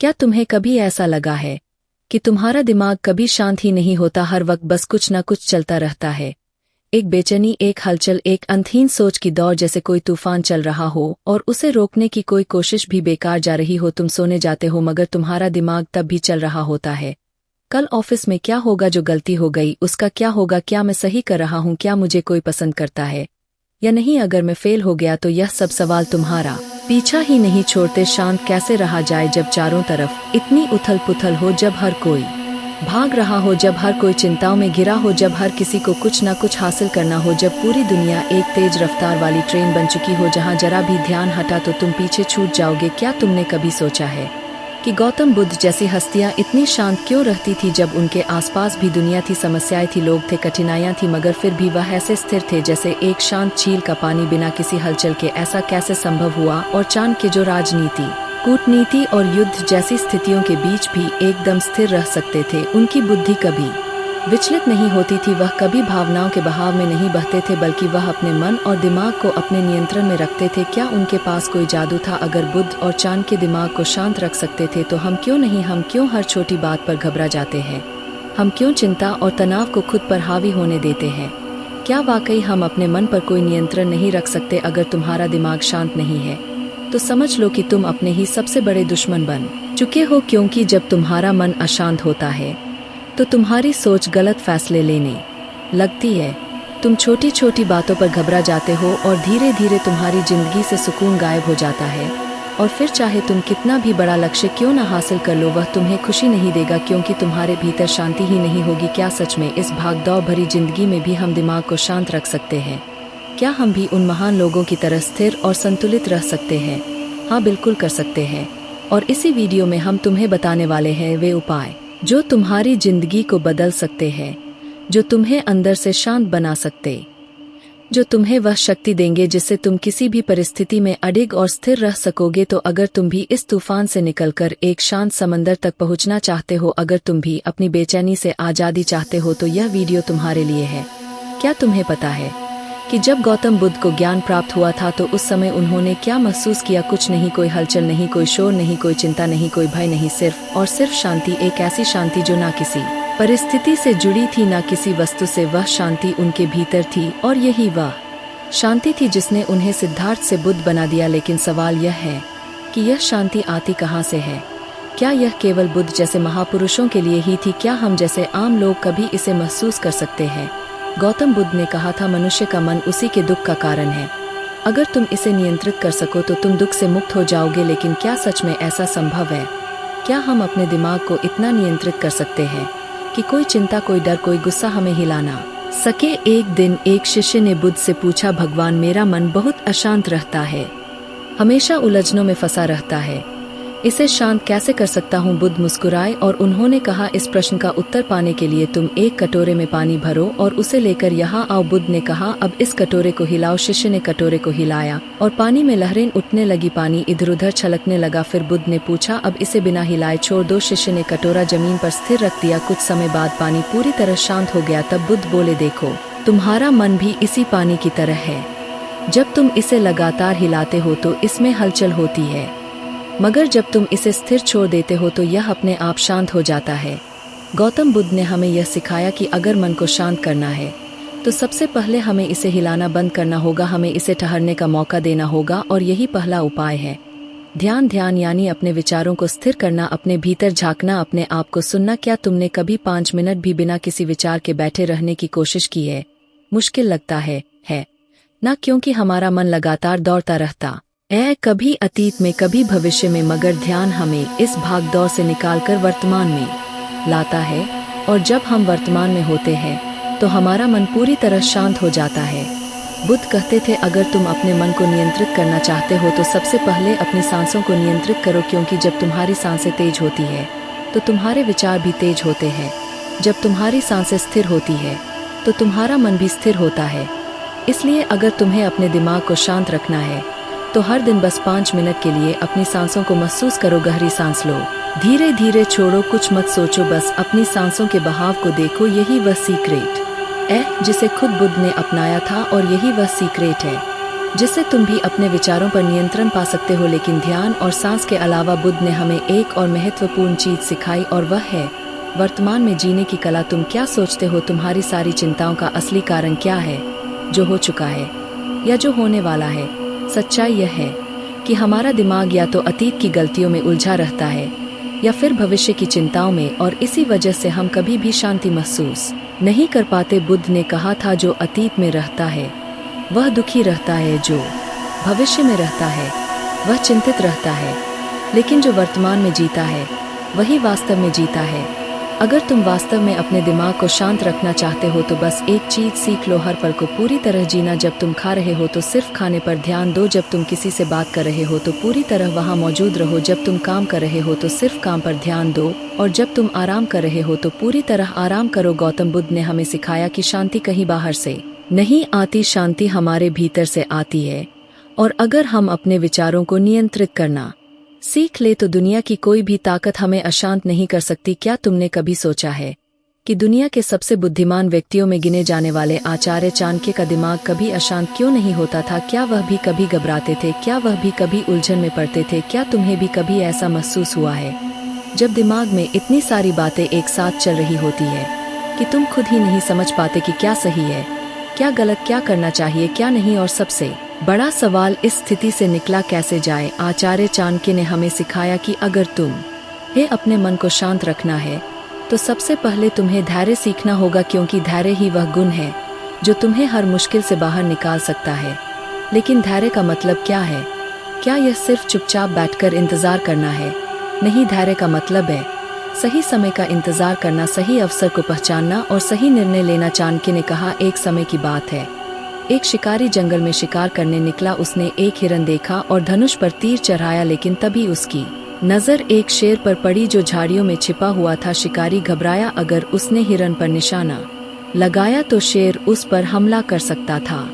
क्या तुम्हें कभी ऐसा लगा है कि तुम्हारा दिमाग कभी शांत ही नहीं होता, हर वक्त बस कुछ न कुछ चलता रहता है? एक बेचैनी, एक हलचल, एक अंतहीन सोच की दौड़, जैसे कोई तूफान चल रहा हो और उसे रोकने की कोई कोशिश भी बेकार जा रही हो। तुम सोने जाते हो मगर तुम्हारा दिमाग तब भी चल रहा होता है। कल ऑफिस में क्या होगा, जो गलती हो गई उसका क्या होगा, क्या मैं सही कर रहा हूँ, क्या मुझे कोई पसंद करता है या नहीं, अगर मैं फेल हो गया तो यह सब सवाल तुम्हारा पीछा ही नहीं छोड़ते। शांत कैसे रहा जाए जब चारों तरफ इतनी उथल पुथल हो, जब हर कोई भाग रहा हो, जब हर कोई चिंताओं में घिरा हो, जब हर किसी को कुछ न कुछ हासिल करना हो, जब पूरी दुनिया एक तेज रफ्तार वाली ट्रेन बन चुकी हो जहां जरा भी ध्यान हटा तो तुम पीछे छूट जाओगे। क्या तुमने कभी सोचा है कि गौतम बुद्ध जैसी हस्तियां इतनी शांत क्यों रहती थी, जब उनके आसपास भी दुनिया थी, समस्याएं थी, लोग थे, कठिनाइयां थी, मगर फिर भी वह ऐसे स्थिर थे जैसे एक शांत झील का पानी बिना किसी हलचल के। ऐसा कैसे संभव हुआ? और चाणक्य जो राजनीति, कूटनीति और युद्ध जैसी स्थितियों के बीच भी एकदम स्थिर रह सकते थे, उनकी बुद्धि कभी विचलित नहीं होती थी, वह कभी भावनाओं के बहाव में नहीं बहते थे, बल्कि वह अपने मन और दिमाग को अपने नियंत्रण में रखते थे। क्या उनके पास कोई जादू था? अगर बुद्ध और चाणक्य दिमाग को शांत रख सकते थे तो हम क्यों नहीं? हम क्यों हर छोटी बात पर घबरा जाते हैं? हम क्यों चिंता और तनाव को खुद पर हावी होने देते हैं? क्या वाकई हम अपने मन पर कोई नियंत्रण नहीं रख सकते? अगर तुम्हारा दिमाग शांत नहीं है तो समझ लो कि तुम अपने ही सबसे बड़े दुश्मन बन चुके हो, क्योंकि जब तुम्हारा मन अशांत होता है तो तुम्हारी सोच गलत फैसले लेने लगती है। तुम छोटी छोटी बातों पर घबरा जाते हो और धीरे धीरे तुम्हारी जिंदगी से सुकून गायब हो जाता है। और फिर चाहे तुम कितना भी बड़ा लक्ष्य क्यों ना हासिल कर लो, वह तुम्हें खुशी नहीं देगा, क्योंकि तुम्हारे भीतर शांति ही नहीं होगी। क्या सच में इस भागदौड़ भरी जिंदगी में भी हम दिमाग को शांत रख सकते हैं? क्या हम भी उन महान लोगों की तरह स्थिर और संतुलित रह सकते हैं? हाँ, बिल्कुल कर सकते हैं। और इसी वीडियो में हम तुम्हें बताने वाले हैं वे उपाय जो तुम्हारी जिंदगी को बदल सकते हैं, जो तुम्हें अंदर से शांत बना सकते, जो तुम्हें वह शक्ति देंगे जिससे तुम किसी भी परिस्थिति में अडिग और स्थिर रह सकोगे। तो अगर तुम भी इस तूफान से निकलकर एक शांत समंदर तक पहुंचना चाहते हो, अगर तुम भी अपनी बेचैनी से आज़ादी चाहते हो, तो यह वीडियो तुम्हारे लिए है। क्या तुम्हें पता है कि जब गौतम बुद्ध को ज्ञान प्राप्त हुआ था तो उस समय उन्होंने क्या महसूस किया? कुछ नहीं, कोई हलचल नहीं, कोई शोर नहीं, कोई चिंता नहीं, कोई भय नहीं, सिर्फ और सिर्फ शांति। एक ऐसी शांति जो ना किसी परिस्थिति से जुड़ी थी, ना किसी वस्तु से। वह शांति उनके भीतर थी और यही वह शांति थी जिसने उन्हें सिद्धार्थ से बुद्ध बना दिया। लेकिन सवाल यह है कि यह शांति आती कहाँ से है? क्या यह केवल बुद्ध जैसे महापुरुषों के लिए ही थी? क्या हम जैसे आम लोग कभी इसे महसूस कर सकते हैं? गौतम बुद्ध ने कहा था, मनुष्य का मन उसी के दुख का कारण है। अगर तुम इसे नियंत्रित कर सको तो तुम दुख से मुक्त हो जाओगे। लेकिन क्या सच में ऐसा संभव है? क्या हम अपने दिमाग को इतना नियंत्रित कर सकते हैं कि कोई चिंता, कोई डर, कोई गुस्सा हमें हिला ना सके? एक दिन एक शिष्य ने बुद्ध से पूछा, भगवान, मेरा मन बहुत अशांत रहता है, हमेशा उलझनों में फंसा रहता है, इसे शांत कैसे कर सकता हूँ? बुद्ध मुस्कुराए और उन्होंने कहा, इस प्रश्न का उत्तर पाने के लिए तुम एक कटोरे में पानी भरो और उसे लेकर यहाँ आओ। बुद्ध ने कहा, अब इस कटोरे को हिलाओ। शिष्य ने कटोरे को हिलाया और पानी में लहरें उठने लगी, पानी इधर उधर छलकने लगा। फिर बुद्ध ने पूछा, अब इसे बिना हिलाए छोड़ दो। शिष्य ने कटोरा जमीन पर स्थिर रख दिया। कुछ समय बाद पानी पूरी तरह शांत हो गया। तब बुद्ध बोले, देखो, तुम्हारा मन भी इसी पानी की तरह है। जब तुम इसे लगातार हिलाते हो तो इसमें हलचल होती है, मगर जब तुम इसे स्थिर छोड़ देते हो तो यह अपने आप शांत हो जाता है। गौतम बुद्ध ने हमें यह सिखाया कि अगर मन को शांत करना है तो सबसे पहले हमें इसे हिलाना बंद करना होगा, हमें इसे ठहरने का मौका देना होगा। और यही पहला उपाय है ध्यान। ध्यान यानी अपने विचारों को स्थिर करना, अपने भीतर झांकना, अपने आप को सुनना। क्या तुमने कभी 5 मिनट भी बिना किसी विचार के बैठे रहने की कोशिश की है? मुश्किल लगता है ना, क्योंकि हमारा मन लगातार दौड़ता रहता कभी अतीत में, कभी भविष्य में, मगर ध्यान हमें इस भागदौड़ से निकालकर वर्तमान में लाता है। और जब हम वर्तमान में होते हैं तो हमारा मन पूरी तरह शांत हो जाता है। बुद्ध कहते थे, अगर तुम अपने मन को नियंत्रित करना चाहते हो तो सबसे पहले अपनी सांसों को नियंत्रित करो, क्योंकि जब तुम्हारी सांसें तेज होती है तो तुम्हारे विचार भी तेज होते हैं। जब तुम्हारी सांसें स्थिर होती है तो तुम्हारा मन भी स्थिर होता है। इसलिए अगर तुम्हें अपने दिमाग को शांत रखना है तो हर दिन बस 5 मिनट के लिए अपनी सांसों को महसूस करो। गहरी सांस लो, धीरे धीरे छोड़ो, कुछ मत सोचो, बस अपनी सांसों के बहाव को देखो। यही वह सीक्रेट है जिसे खुद बुद्ध ने अपनाया था और यही वह सीक्रेट है जिससे तुम भी अपने विचारों पर नियंत्रण पा सकते हो। लेकिन ध्यान और सांस के अलावा बुद्ध ने हमें एक और महत्वपूर्ण चीज सिखाई, और वह है वर्तमान में जीने की कला। तुम क्या सोचते हो? तुम्हारी सारी चिंताओं का असली कारण क्या है? जो हो चुका है या जो होने वाला है? सच्चाई यह है कि हमारा दिमाग या तो अतीत की गलतियों में उलझा रहता है या फिर भविष्य की चिंताओं में, और इसी वजह से हम कभी भी शांति महसूस नहीं कर पाते। बुद्ध ने कहा था, जो अतीत में रहता है वह दुखी रहता है, जो भविष्य में रहता है वह चिंतित रहता है, लेकिन जो वर्तमान में जीता है वही वास्तव में जीता है। अगर तुम वास्तव में अपने दिमाग को शांत रखना चाहते हो तो बस एक चीज सीख लो, हर पल को पूरी तरह जीना। जब तुम खा रहे हो तो सिर्फ खाने पर ध्यान दो, जब तुम किसी से बात कर रहे हो तो पूरी तरह वहां मौजूद रहो, जब तुम काम कर रहे हो तो सिर्फ काम पर ध्यान दो, और जब तुम आराम कर रहे हो तो पूरी तरह आराम करो। गौतम बुद्ध ने हमें सिखाया कि शांति कहीं बाहर से नहीं आती, शांति हमारे भीतर से आती है। और अगर हम अपने विचारों को नियंत्रित करना सीख ले तो दुनिया की कोई भी ताकत हमें अशांत नहीं कर सकती। क्या तुमने कभी सोचा है कि दुनिया के सबसे बुद्धिमान व्यक्तियों में गिने जाने वाले आचार्य चाणक्य का दिमाग कभी अशांत क्यों नहीं होता था? क्या वह भी कभी घबराते थे? क्या वह भी कभी उलझन में पड़ते थे? क्या तुम्हें भी कभी ऐसा महसूस हुआ है जब दिमाग में इतनी सारी बातें एक साथ चल रही होती है कि तुम खुद ही नहीं समझ पाते कि क्या सही है, क्या गलत, क्या करना चाहिए, क्या नहीं? और सबसे बड़ा सवाल, इस स्थिति से निकला कैसे जाए? आचार्य चाणक्य ने हमें सिखाया कि अगर तुम्हें अपने मन को शांत रखना है तो सबसे पहले तुम्हें धैर्य सीखना होगा, क्योंकि धैर्य ही वह गुण है जो तुम्हें हर मुश्किल से बाहर निकाल सकता है। लेकिन धैर्य का मतलब क्या है? क्या यह सिर्फ चुपचाप बैठकर इंतजार करना है? नहीं, धैर्य का मतलब है सही समय का इंतजार करना, सही अवसर को पहचानना और सही निर्णय लेना। चाणक्य ने कहा, एक समय की बात है, एक शिकारी जंगल में शिकार करने निकला। उसने एक हिरन देखा और धनुष पर तीर चढ़ाया, लेकिन तभी उसकी नजर एक शेर पर पड़ी जो झाड़ियों में छिपा हुआ था। शिकारी घबराया, अगर उसने हिरन पर निशाना लगाया तो शेर उस पर हमला कर सकता था।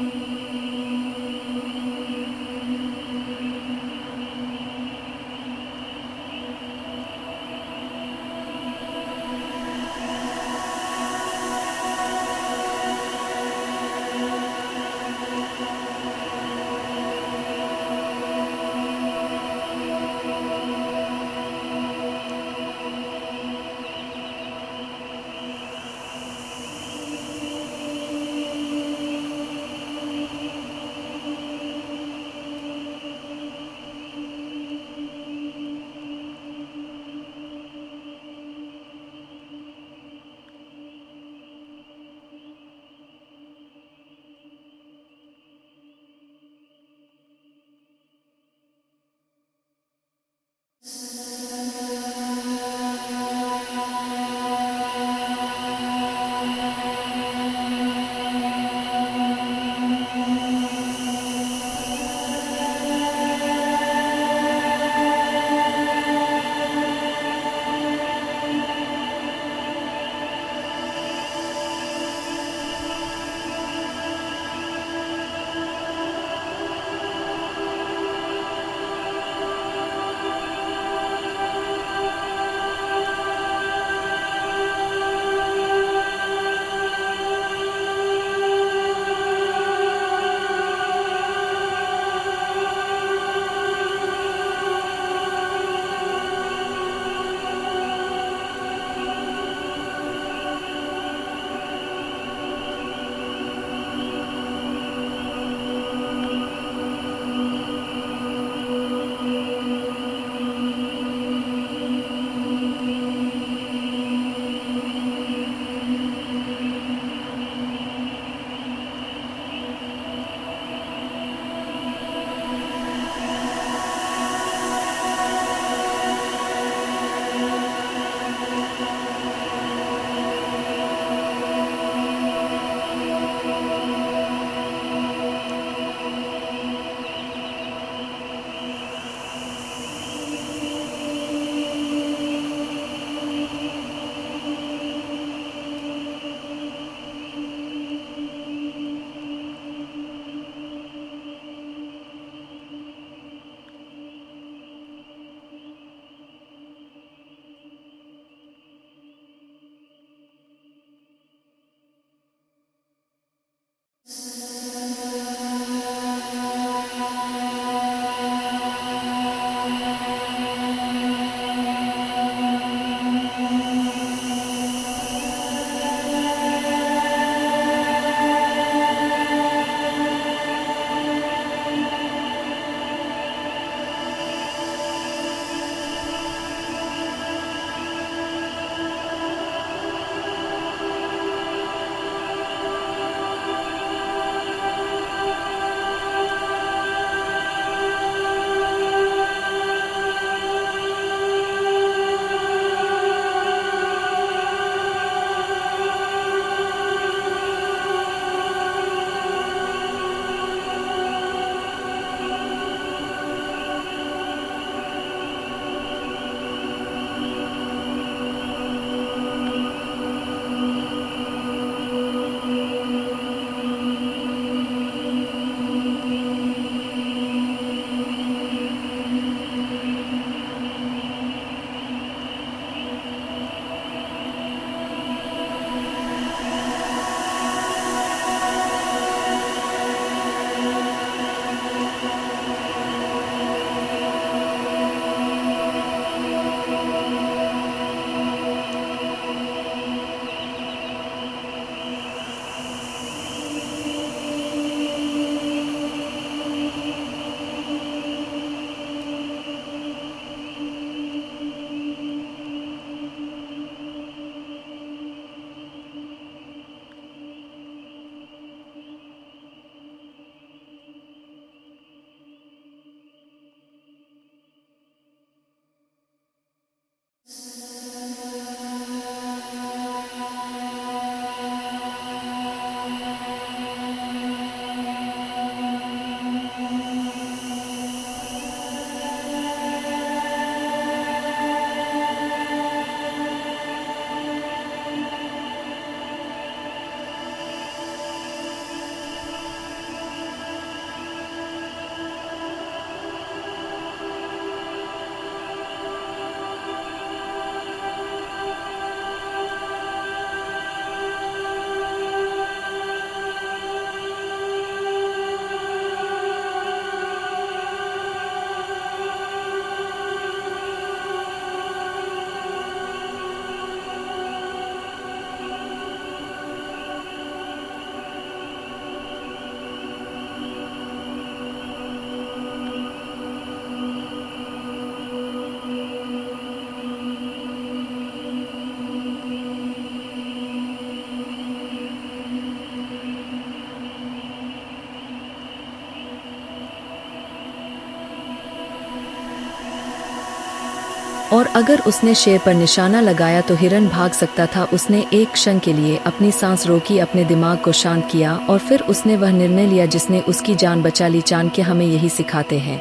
और अगर उसने शेर पर निशाना लगाया तो हिरन भाग सकता था। उसने एक क्षण के लिए अपनी सांस रोकी, अपने दिमाग को शांत किया और फिर उसने वह निर्णय लिया जिसने उसकी जान बचा ली। चाणक्य हमें यही सिखाते हैं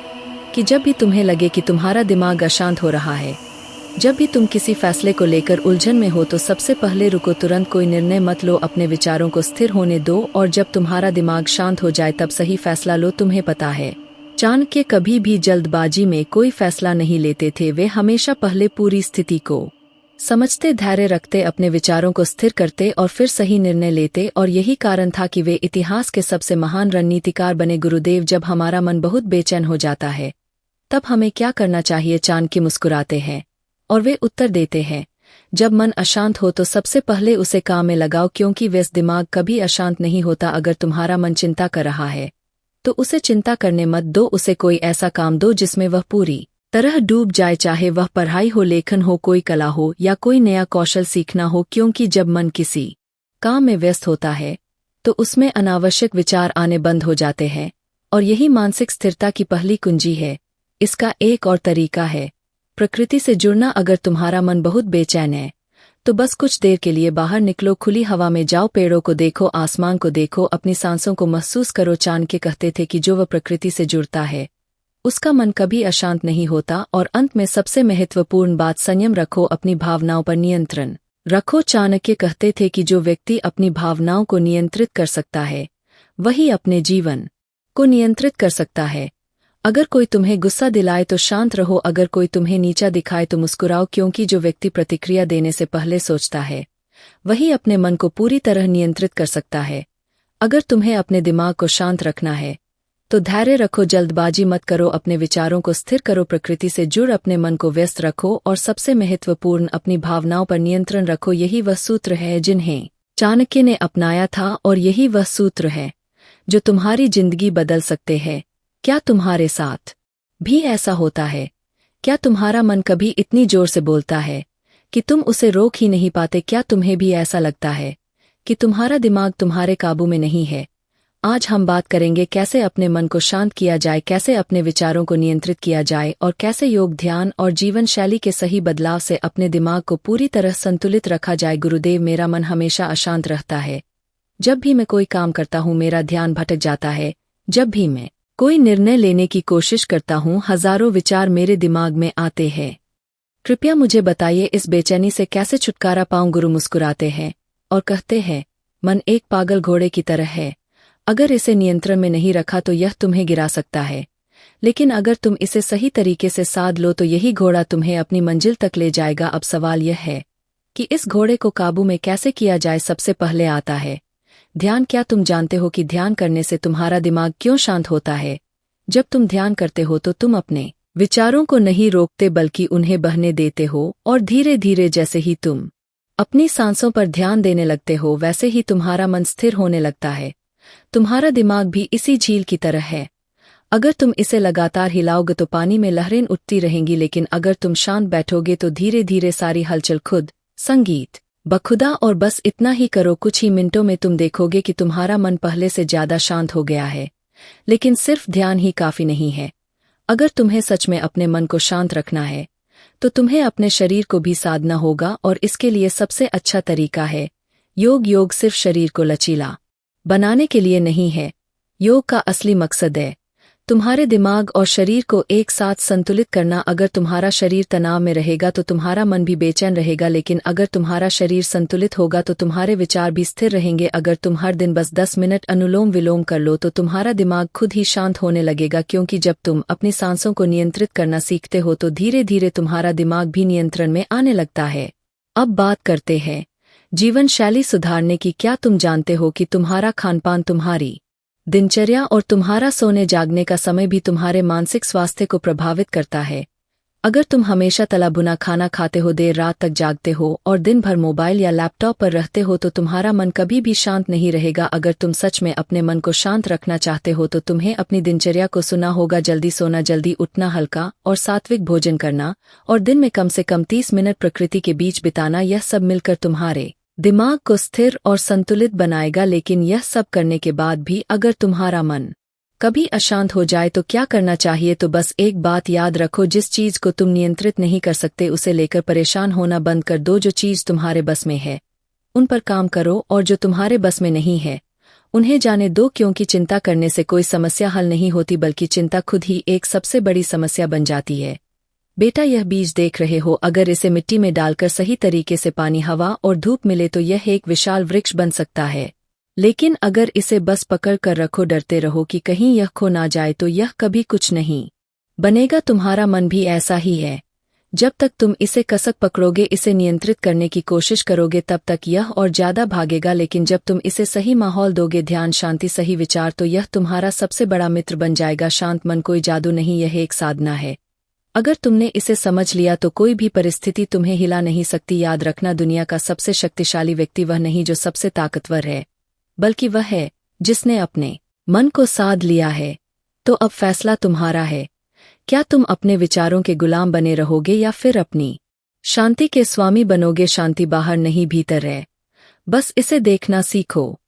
कि जब भी तुम्हें लगे कि तुम्हारा दिमाग अशांत हो रहा है, जब भी तुम किसी फैसले को लेकर उलझन में हो, तो सबसे पहले रुको, तुरंत कोई निर्णय मत लो, अपने विचारों को स्थिर होने दो और जब तुम्हारा दिमाग शांत हो जाए तब सही फैसला लो। तुम्हें पता है, चाणक्य कभी भी जल्दबाजी में कोई फैसला नहीं लेते थे। वे हमेशा पहले पूरी स्थिति को समझते, धैर्य रखते, अपने विचारों को स्थिर करते और फिर सही निर्णय लेते। और यही कारण था कि वे इतिहास के सबसे महान रणनीतिकार बने। गुरुदेव, जब हमारा मन बहुत बेचैन हो जाता है तब हमें क्या करना चाहिए? चाणक्य मुस्कुराते हैं और वे उत्तर देते हैं, जब मन अशांत हो तो सबसे पहले उसे काम में लगाओ, क्योंकि व्यस्त दिमाग कभी अशांत नहीं होता। अगर तुम्हारा मन चिंता कर रहा है तो उसे चिंता करने मत दो, उसे कोई ऐसा काम दो जिसमें वह पूरी तरह डूब जाए, चाहे वह पढ़ाई हो, लेखन हो, कोई कला हो या कोई नया कौशल सीखना हो। क्योंकि जब मन किसी काम में व्यस्त होता है तो उसमें अनावश्यक विचार आने बंद हो जाते हैं और यही मानसिक स्थिरता की पहली कुंजी है। इसका एक और तरीका है प्रकृति से जुड़ना। अगर तुम्हारा मन बहुत बेचैन है तो बस कुछ देर के लिए बाहर निकलो, खुली हवा में जाओ, पेड़ों को देखो, आसमान को देखो, अपनी सांसों को महसूस करो। चाणक्य कहते थे कि जो वह प्रकृति से जुड़ता है उसका मन कभी अशांत नहीं होता। और अंत में सबसे महत्वपूर्ण बात, संयम रखो, अपनी भावनाओं पर नियंत्रण रखो। चाणक्य कहते थे कि जो व्यक्ति अपनी भावनाओं को नियंत्रित कर सकता है वही अपने जीवन को नियंत्रित कर सकता है। अगर कोई तुम्हें गुस्सा दिलाए तो शांत रहो, अगर कोई तुम्हें नीचा दिखाए तो मुस्कुराओ, क्योंकि जो व्यक्ति प्रतिक्रिया देने से पहले सोचता है वही अपने मन को पूरी तरह नियंत्रित कर सकता है। अगर तुम्हें अपने दिमाग को शांत रखना है तो धैर्य रखो, जल्दबाजी मत करो, अपने विचारों को स्थिर करो, प्रकृति से जुड़, अपने मन को व्यस्त रखो और सबसे महत्वपूर्ण, अपनी भावनाओं पर नियंत्रण रखो। यही वह सूत्र है जिन्हें चाणक्य ने अपनाया था और यही वह सूत्र है जो तुम्हारी जिंदगी बदल सकते हैं। क्या तुम्हारे साथ भी ऐसा होता है? क्या तुम्हारा मन कभी इतनी जोर से बोलता है कि तुम उसे रोक ही नहीं पाते? क्या तुम्हें भी ऐसा लगता है कि तुम्हारा दिमाग तुम्हारे काबू में नहीं है? आज हम बात करेंगे कैसे अपने मन को शांत किया जाए, कैसे अपने विचारों को नियंत्रित किया जाए और कैसे योग, ध्यान और जीवन शैली के सही बदलाव से अपने दिमाग को पूरी तरह संतुलित रखा जाए। गुरुदेव, मेरा मन हमेशा अशांत रहता है। जब भी मैं कोई काम करता हूँ मेरा ध्यान भटक जाता है। जब भी मैं कोई निर्णय लेने की कोशिश करता हूँ हजारों विचार मेरे दिमाग में आते हैं। कृपया मुझे बताइए इस बेचैनी से कैसे छुटकारा पाऊं? गुरु मुस्कुराते हैं और कहते हैं, मन एक पागल घोड़े की तरह है। अगर इसे नियंत्रण में नहीं रखा तो यह तुम्हें गिरा सकता है, लेकिन अगर तुम इसे सही तरीके से साध लो तो यही घोड़ा तुम्हें अपनी मंजिल तक ले जाएगा। अब सवाल यह है कि इस घोड़े को काबू में कैसे किया जाए? सबसे पहले आता है ध्यान। क्या तुम जानते हो कि ध्यान करने से तुम्हारा दिमाग क्यों शांत होता है? जब तुम ध्यान करते हो तो तुम अपने विचारों को नहीं रोकते बल्कि उन्हें बहने देते हो और धीरे धीरे जैसे ही तुम अपनी सांसों पर ध्यान देने लगते हो वैसे ही तुम्हारा मन स्थिर होने लगता है। तुम्हारा दिमाग भी इसी झील की तरह है। अगर तुम इसे लगातार हिलाओगे तो पानी में लहरें उठती रहेंगी, लेकिन अगर तुम शांत बैठोगे तो धीरे धीरे सारी हलचल खुद संगीत बखुदा। और बस इतना ही करो, कुछ ही मिनटों में तुम देखोगे कि तुम्हारा मन पहले से ज्यादा शांत हो गया है। लेकिन सिर्फ ध्यान ही काफी नहीं है। अगर तुम्हें सच में अपने मन को शांत रखना है तो तुम्हें अपने शरीर को भी साधना होगा और इसके लिए सबसे अच्छा तरीका है योग। योग सिर्फ शरीर को लचीला बनाने के लिए नहीं है। योग का असली मकसद है तुम्हारे दिमाग और शरीर को एक साथ संतुलित करना। अगर तुम्हारा शरीर तनाव में रहेगा तो तुम्हारा मन भी बेचैन रहेगा, लेकिन अगर तुम्हारा शरीर संतुलित होगा तो तुम्हारे विचार भी स्थिर रहेंगे। अगर तुम हर दिन बस 10 मिनट अनुलोम विलोम कर लो तो तुम्हारा दिमाग खुद ही शांत होने लगेगा, क्योंकि जब तुम अपनी सांसों को नियंत्रित करना सीखते हो तो धीरे धीरे तुम्हारा दिमाग भी नियंत्रण में आने लगता है। अब बात करते हैं जीवन शैली सुधारने की। क्या तुम जानते हो कि तुम्हारा खानपान, तुम्हारी दिनचर्या और तुम्हारा सोने जागने का समय भी तुम्हारे मानसिक स्वास्थ्य को प्रभावित करता है? अगर तुम हमेशा तला भुना खाना खाते हो, देर रात तक जागते हो और दिन भर मोबाइल या लैपटॉप पर रहते हो तो तुम्हारा मन कभी भी शांत नहीं रहेगा। अगर तुम सच में अपने मन को शांत रखना चाहते हो तो तुम्हें अपनी दिनचर्या को सुना होगा। जल्दी सोना, जल्दी उठना, हल्का और सात्विक भोजन करना और दिन में कम से कम 30 मिनट प्रकृति के बीच बिताना। यह सब मिलकर तुम्हारे दिमाग को स्थिर और संतुलित बनाएगा। लेकिन यह सब करने के बाद भी अगर तुम्हारा मन कभी अशांत हो जाए तो क्या करना चाहिए? तो बस एक बात याद रखो, जिस चीज को तुम नियंत्रित नहीं कर सकते उसे लेकर परेशान होना बंद कर दो। जो चीज तुम्हारे बस में है उन पर काम करो, और जो तुम्हारे बस में नहीं है उन्हें जाने दो, क्योंकि चिंता करने से कोई समस्या हल नहीं होती, बल्कि चिंता खुद ही एक सबसे बड़ी समस्या बन जाती है। बेटा, यह बीज देख रहे हो, अगर इसे मिट्टी में डालकर सही तरीके से पानी, हवा और धूप मिले तो यह एक विशाल वृक्ष बन सकता है। लेकिन अगर इसे बस पकड़ कर रखो, डरते रहो कि कहीं यह खो ना जाए, तो यह कभी कुछ नहीं बनेगा। तुम्हारा मन भी ऐसा ही है। जब तक तुम इसे कसक पकड़ोगे, इसे नियंत्रित करने की कोशिश करोगे, तब तक यह और ज्यादा भागेगा। लेकिन जब तुम इसे सही माहौल दोगे, ध्यान, शांति, सही विचार, तो यह तुम्हारा सबसे बड़ा मित्र बन जाएगा। शांत मन कोई जादू नहीं, यह एक साधना है। अगर तुमने इसे समझ लिया तो कोई भी परिस्थिति तुम्हें हिला नहीं सकती। याद रखना, दुनिया का सबसे शक्तिशाली व्यक्ति वह नहीं जो सबसे ताकतवर है, बल्कि वह है जिसने अपने मन को साध लिया है। तो अब फैसला तुम्हारा है। क्या तुम अपने विचारों के गुलाम बने रहोगे या फिर अपनी शांति के स्वामी बनोगे? शांति बाहर नहीं, भीतर है। बस इसे देखना सीखो।